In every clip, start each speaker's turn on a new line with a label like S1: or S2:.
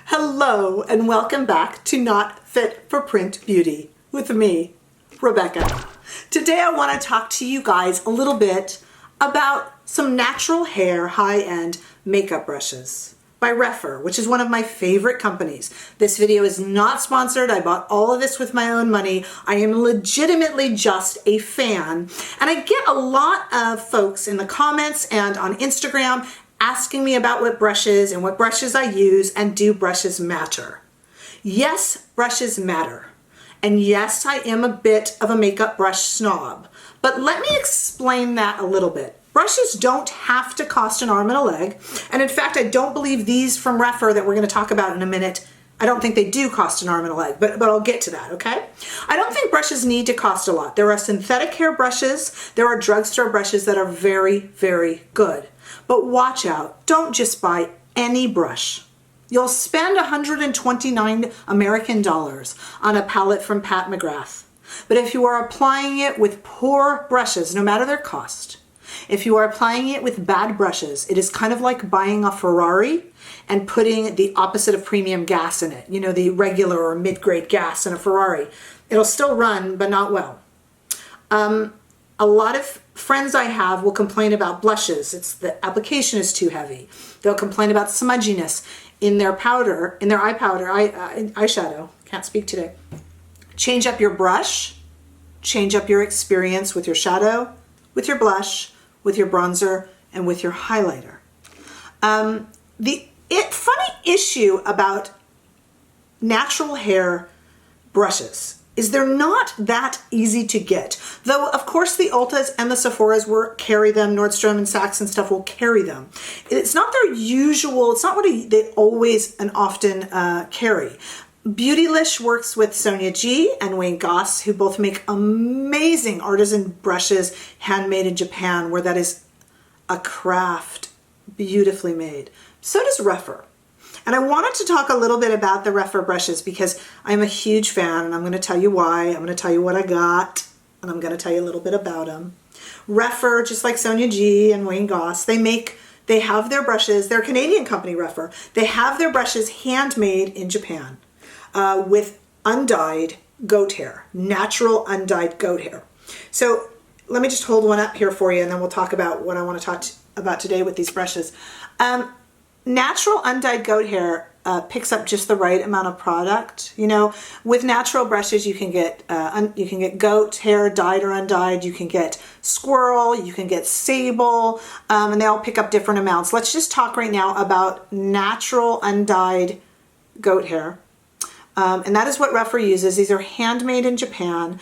S1: Hello and welcome back to Not Fit for Print Beauty with me, Rebecca. Today I want to talk to you guys a little bit about some natural hair high-end makeup brushes by Rephr, which is one of my favorite companies. This video is not sponsored. I bought all of this with my own money. I am legitimately just a fan. And I get a lot of folks in the comments and on Instagram asking me about what brushes and what brushes I use and do brushes matter. Yes, brushes matter. And yes, I am a bit of a makeup brush snob. But let me explain that a little bit. Brushes don't have to cost an arm and a leg. And in fact, I don't believe these from Rephr that we're going to talk about in a minute, I don't think they do cost an arm and a leg, but I'll get to that, okay? I don't think brushes need to cost a lot. There are synthetic hair brushes, there are drugstore brushes that are very, very good. But watch out, don't just buy any brush. You'll spend 129 American dollars on a palette from Pat McGrath. But if you are applying it with poor brushes, no matter their cost, if you are applying it with bad brushes, it is kind of like buying a Ferrari and putting the opposite of premium gas in it. You know, the regular or mid-grade gas in a Ferrari. It'll still run, but not well. A lot of friends I have will complain about blushes. The application is too heavy. They'll complain about smudginess in their powder, in their eye powder, eyeshadow. Can't speak today. Change up your brush. Change up your experience with your shadow, with your blush, with your bronzer, and with your highlighter. Funny issue about natural hair brushes is they're not that easy to get. Though, of course, the Ultas and the Sephoras will carry them, Nordstrom and Saks and stuff will carry them. It's not their usual, it's not what they always and often carry. Beautylish works with Sonia G and Wayne Goss, who both make amazing artisan brushes handmade in Japan, where that is a craft beautifully made. So does Rephr. And I wanted to talk a little bit about the Rephr brushes because I'm a huge fan, and I'm going to tell you why. I'm going to tell you what I got, and I'm going to tell you a little bit about them. Rephr, just like Sonia G and Wayne Goss, they have their brushes. They're a Canadian company, Rephr. They have their brushes handmade in Japan with undyed goat hair, natural undyed goat hair. So let me just hold one up here for you, and then we'll talk about what I want to talk about today with these brushes. Natural undyed goat hair picks up just the right amount of product. You know, with natural brushes, you can get goat hair dyed or undyed. You can get squirrel. You can get sable, and they all pick up different amounts. Let's just talk right now about natural undyed goat hair. And that is what Rephr uses. These are handmade in Japan.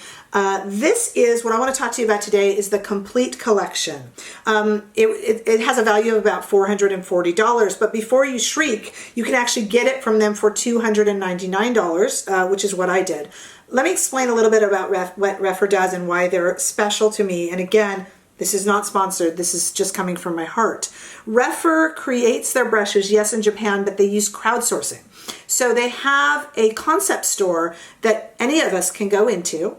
S1: This is what I want to talk to you about today is the Complete Collection. It has a value of about $440, but before you shriek, you can actually get it from them for $299, which is what I did. Let me explain a little bit about what Rephr does and why they're special to me. And again, this is not sponsored. This is just coming from my heart. Rephr creates their brushes, yes, in Japan, but they use crowdsourcing. So they have a concept store that any of us can go into,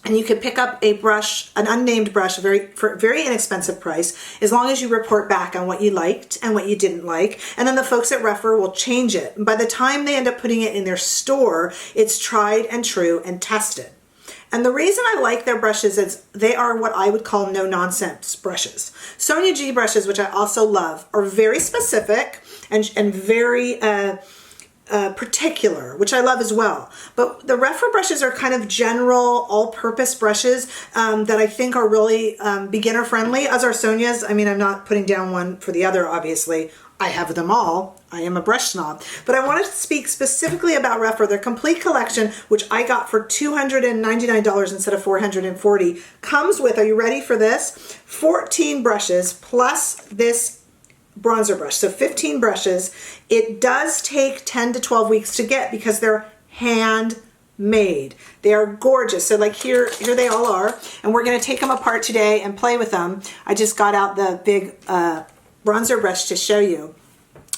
S1: and you can pick up a brush, an unnamed brush, for a very inexpensive price, as long as you report back on what you liked and what you didn't like. And then the folks at Rephr will change it. And by the time they end up putting it in their store, it's tried and true and tested. And the reason I like their brushes is they are what I would call no-nonsense brushes. Sonia G brushes, which I also love, are very specific and very particular, which I love as well. But the Rephr brushes are kind of general, all-purpose brushes that I think are really beginner-friendly, as are Sonia's. I mean, I'm not putting down one for the other, obviously. I have them all. I am a brush snob. But I wanted to speak specifically about Rephr. Their Complete Collection, which I got for $299 instead of $440, comes with, are you ready for this? 14 brushes plus this bronzer brush. So 15 brushes. It does take 10 to 12 weeks to get because they're handmade. They are gorgeous. So like here they all are. And we're going to take them apart today and play with them. I just got out the big bronzer brush to show you.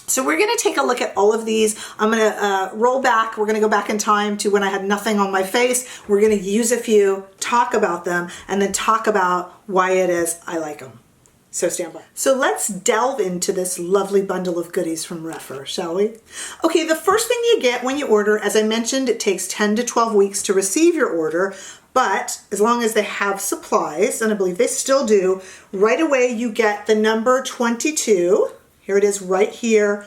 S1: So we're going to take a look at all of these. I'm going to roll back. We're going to go back in time to when I had nothing on my face. We're going to use a few, talk about them, and then talk about why it is I like them. So stand by. So let's delve into this lovely bundle of goodies from Rephr, shall we? Okay, the first thing you get when you order, as I mentioned, it takes 10 to 12 weeks to receive your order, but as long as they have supplies, and I believe they still do, right away you get the number 22. Here it is right here.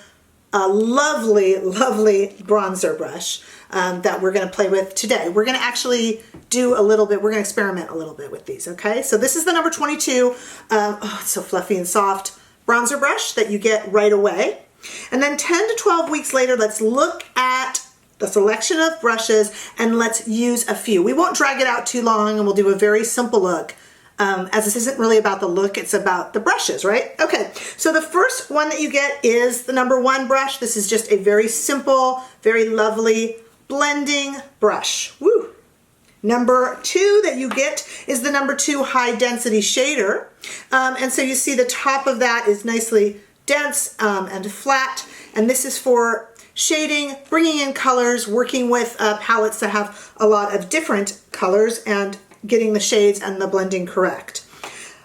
S1: A lovely, lovely bronzer brush that we're going to play with today. We're going to actually do a little bit, we're going to experiment a little bit with these, okay? So this is the number 22. Oh, it's so fluffy and soft bronzer brush that you get right away. And then 10 to 12 weeks later, let's look at the selection of brushes and let's use a few. We won't drag it out too long and we'll do a very simple look. As this isn't really about the look, it's about the brushes, right? Okay, so the first one that you get is the number 1 brush. This is just a very simple, very lovely blending brush. Woo! Number 2 that you get is the number 2 high density shader. And so you see the top of that is nicely dense and flat. And this is for shading, bringing in colors, working with palettes that have a lot of different colors and getting the shades and the blending correct.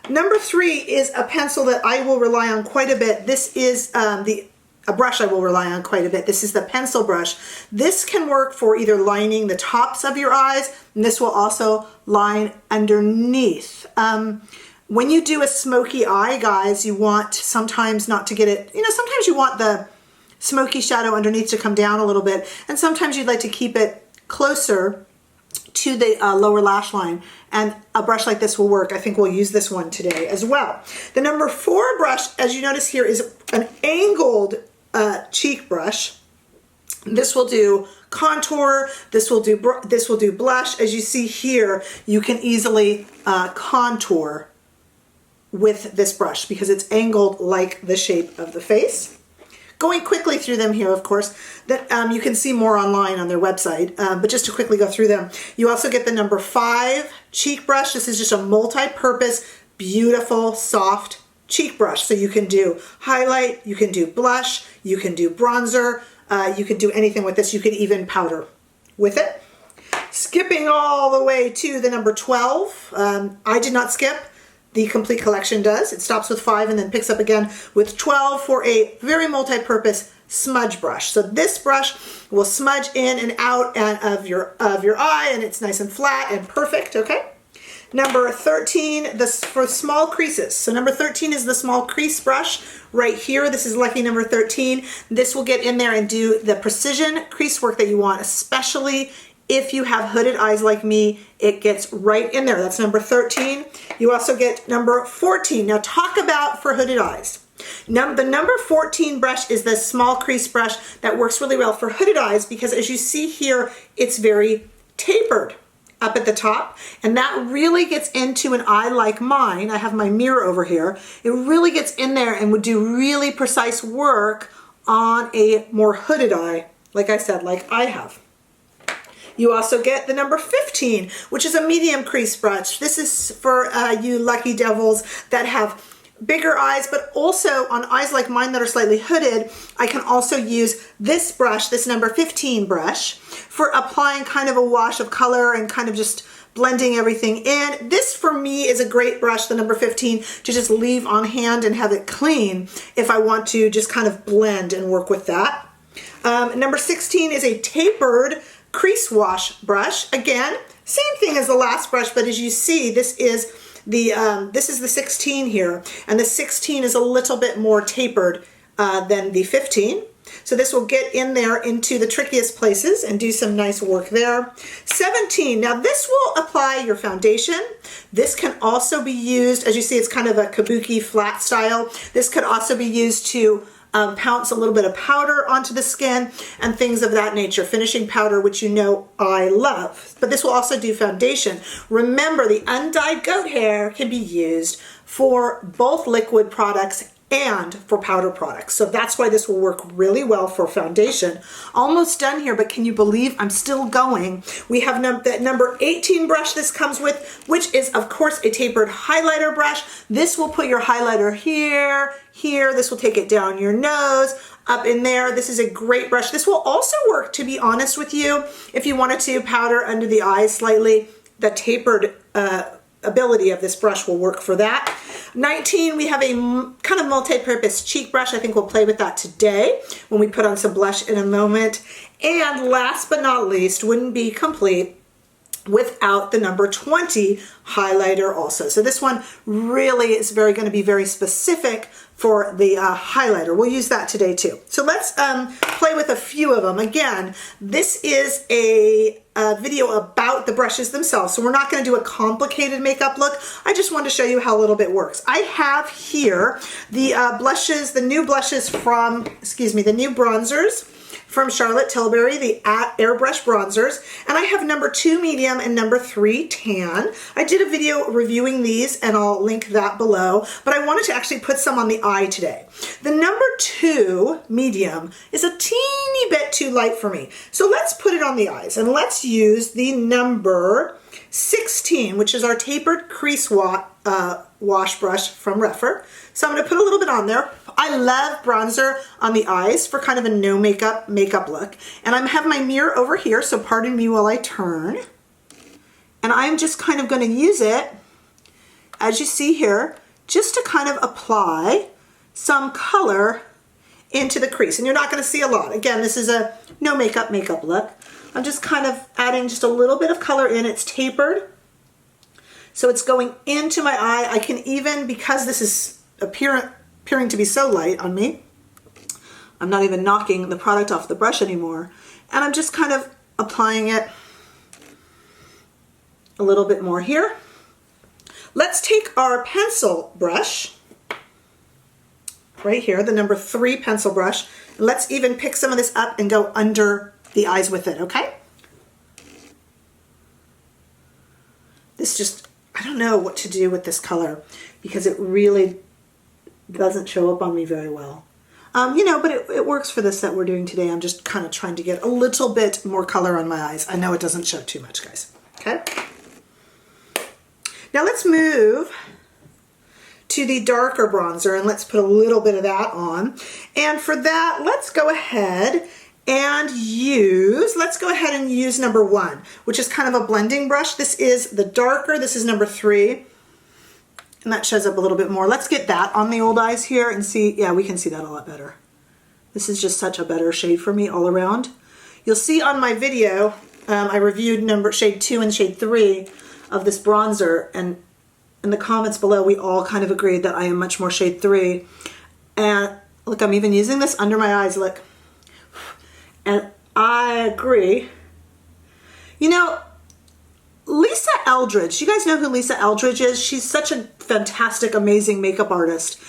S1: Number 3 is a pencil that I will rely on quite a bit. This is a brush I will rely on quite a bit. This is the pencil brush. This can work for either lining the tops of your eyes, and this will also line underneath. When you do a smoky eye, guys, you want sometimes not to get it, sometimes you want the smoky shadow underneath to come down a little bit, and sometimes you'd like to keep it closer to the lower lash line, and a brush like this will work. I think we'll use this one today as well. The number 4 brush, as you notice here, is an angled cheek brush. This will do contour, this will do blush. As you see here, you can easily contour with this brush because it's angled like the shape of the face. Going quickly through them here, of course, that you can see more online on their website, but just to quickly go through them, you also get the number 5 cheek brush. This is just a multi-purpose, beautiful, soft cheek brush. So you can do highlight, you can do blush, you can do bronzer, you can do anything with this. You can even powder with it. Skipping all the way to the number 12, I did not skip. The Complete Collection does. It stops with 5 and then picks up again with 12 for a very multi-purpose smudge brush. So this brush will smudge in and out of your eye, and it's nice and flat and perfect, okay? Number 13, this for small creases. So number 13 is the small crease brush right here. This is lucky number 13. This will get in there and do the precision crease work that you want, especially if you have hooded eyes like me. It gets right in there. That's number 13. You also get number 14. Now talk about for hooded eyes. The number 14 brush is the small crease brush that works really well for hooded eyes because as you see here, it's very tapered up at the top, and that really gets into an eye like mine. I have my mirror over here. It really gets in there and would do really precise work on a more hooded eye, like I said, like I have. You also get the number 15, which is a medium crease brush. This is for you lucky devils that have bigger eyes, but also on eyes like mine that are slightly hooded, I can also use this brush, this number 15 brush, for applying kind of a wash of color and kind of just blending everything in. This for me is a great brush, the number 15, to just leave on hand and have it clean if I want to just kind of blend and work with that. Number 16 is a tapered crease wash brush. Again, same thing as the last brush, but as you see, this is the 16 here, and the 16 is a little bit more tapered than the 15. So this will get in there into the trickiest places and do some nice work there. 17, now this will apply your foundation. This can also be used, as you see, it's kind of a kabuki flat style. This could also be used to pounce a little bit of powder onto the skin and things of that nature. Finishing powder, which you know I love. But this will also do foundation. Remember, the undyed goat hair can be used for both liquid products and for powder products. So that's why this will work really well for foundation. Almost done here, but can you believe I'm still going? We have that number 18 brush this comes with, which is of course a tapered highlighter brush. This will put your highlighter here, here. This will take it down your nose, up in there. This is a great brush. This will also work, to be honest with you, if you wanted to powder under the eyes slightly. The tapered ability of this brush will work for that. 19, we have a kind of multi-purpose cheek brush. I think we'll play with that today when we put on some blush in a moment. And last but not least, wouldn't be complete without the number 20 highlighter also. So this one really is going to be very specific for the highlighter. We'll use that today too. So let's play with a few of them. Again, this is a video about the brushes themselves, so we're not going to do a complicated makeup look. I just wanted to show you how a little bit works. I have here the blushes, the new blushes from, the new bronzers from Charlotte Tilbury, the Airbrush Bronzers, and I have number 2 medium and number 3 tan. I did a video reviewing these and I'll link that below, but I wanted to actually put some on the eye today. The number 2 medium is a teeny bit too light for me, so let's put it on the eyes and let's use the number 16, which is our tapered crease wash brush from Rephr. So I'm going to put a little bit on there. I love bronzer on the eyes for kind of a no makeup look. And I have my mirror over here, so pardon me while I turn. And I'm just kind of going to use it, as you see here, just to kind of apply some color into the crease. And you're not going to see a lot. Again, this is a no makeup look. I'm just kind of adding just a little bit of color in. It's tapered, so it's going into my eye. I can even, because this is appearing to be so light on me, I'm not even knocking the product off the brush anymore, and I'm just kind of applying it a little bit more here. Let's take our pencil brush right here, the number 3 pencil brush, and let's even pick some of this up and go under the eyes with it, okay? This just, I don't know what to do with this color because it really doesn't show up on me very well. You know, but it works for this that we're doing today. I'm just kind of trying to get a little bit more color on my eyes. I know it doesn't show too much, guys. Okay? Now let's move to the darker bronzer and let's put a little bit of that on. And for that, let's go ahead and use number 1, which is kind of a blending brush. This is the darker, this is number 3. And that shows up a little bit more. Let's get that on the old eyes here and see, yeah, we can see that a lot better. This is just such a better shade for me all around. You'll see on my video, I reviewed shade 2 and shade 3 of this bronzer, and in the comments below, we all kind of agreed that I am much more shade 3. And look, I'm even using this under my eyes, look. And I agree. You know, Lisa Eldridge, you guys know who Lisa Eldridge is? She's such a fantastic, amazing makeup artist.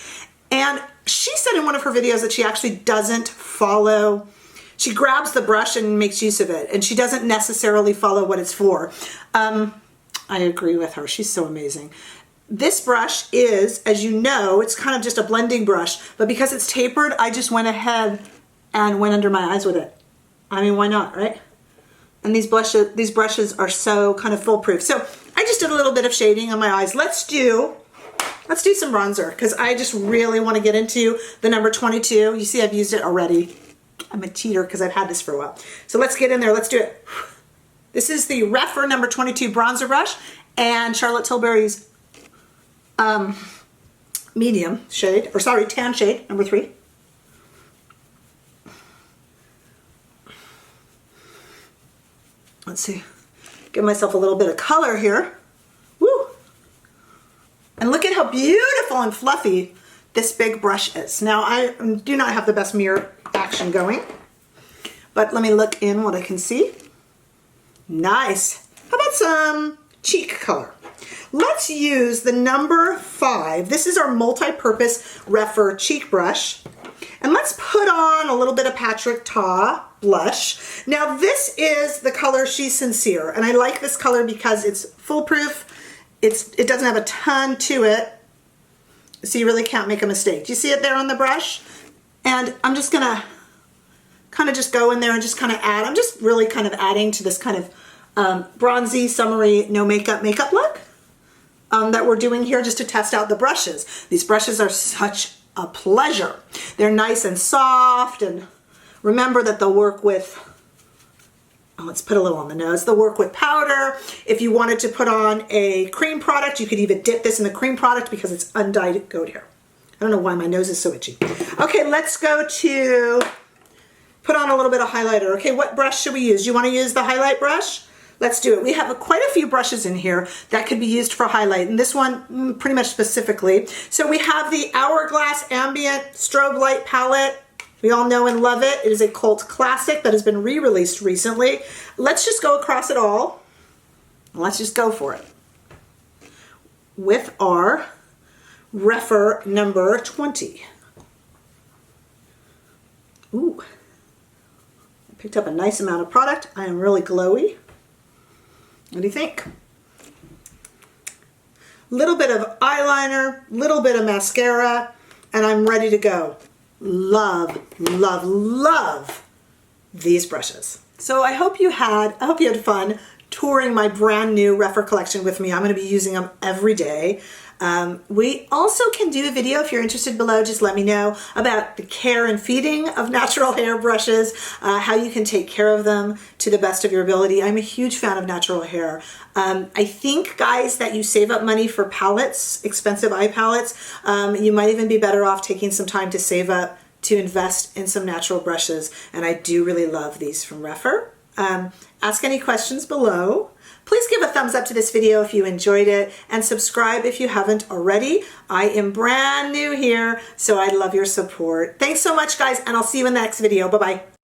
S1: And she said in one of her videos that she actually doesn't follow, she grabs the brush and makes use of it, and she doesn't necessarily follow what it's for. I agree with her. She's so amazing. This brush is, as you know, it's kind of just a blending brush, but because it's tapered, I just went ahead and went under my eyes with it. I mean, why not, right? And these brushes are so kind of foolproof. So I just did a little bit of shading on my eyes. Let's do some bronzer because I just really want to get into the number 22. You see, I've used it already. I'm a cheater because I've had this for a while. So let's get in there. Let's do it. This is the Rephr number 22 bronzer brush and Charlotte Tilbury's medium shade, or sorry, tan shade, number 3. Let's see, give myself a little bit of color here. Woo! And look at how beautiful and fluffy this big brush is. Now, I do not have the best mirror action going, but let me look in what I can see. Nice. How about some cheek color? Let's use the number 5. This is our multi-purpose Rephr cheek brush. And let's put on a little bit of Patrick Ta blush. Now this is the color She's Sincere, and I like this color because it's foolproof. It doesn't have a ton to it, so you really can't make a mistake. Do you see it there on the brush? And I'm just gonna kind of just go in there and just kind of add. I'm just really kind of adding to this kind of bronzy, summery, no makeup look that we're doing here just to test out the brushes. These brushes are such a pleasure. They're nice and soft, and remember that they'll work with let's put a little on the nose. They'll work with powder. If you wanted to put on a cream product, you could even dip this in the cream product because it's undyed goat hair. I don't know why my nose is so itchy. Okay, let's go to put on a little bit of highlighter. Okay, what brush should we use? Do you want to use the highlight brush? Let's do it. We have quite a few brushes in here that could be used for highlight, and this one pretty much specifically. So we have the Hourglass Ambient Strobe Light Palette. We all know and love it. It is a cult classic that has been re-released recently. Let's just go across it all. Let's just go for it. With our Rephr number 20. Ooh. I picked up a nice amount of product. I am really glowy. What do you think? Little bit of eyeliner, little bit of mascara, and I'm ready to go. Love, love, love these brushes. So I hope you had fun touring my brand new Rephr collection with me. I'm going to be using them every day. We also can do a video if you're interested below. Just let me know about the care and feeding of natural hair brushes, how you can take care of them to the best of your ability. I'm a huge fan of natural hair. I think, guys, that you save up money for palettes, expensive eye palettes. You might even be better off taking some time to save up to invest in some natural brushes. And I do really love these from Rephr. Ask any questions below. Please give a thumbs up to this video if you enjoyed it, and subscribe if you haven't already. I am brand new here, so I'd love your support. Thanks so much, guys, and I'll see you in the next video. Bye-bye.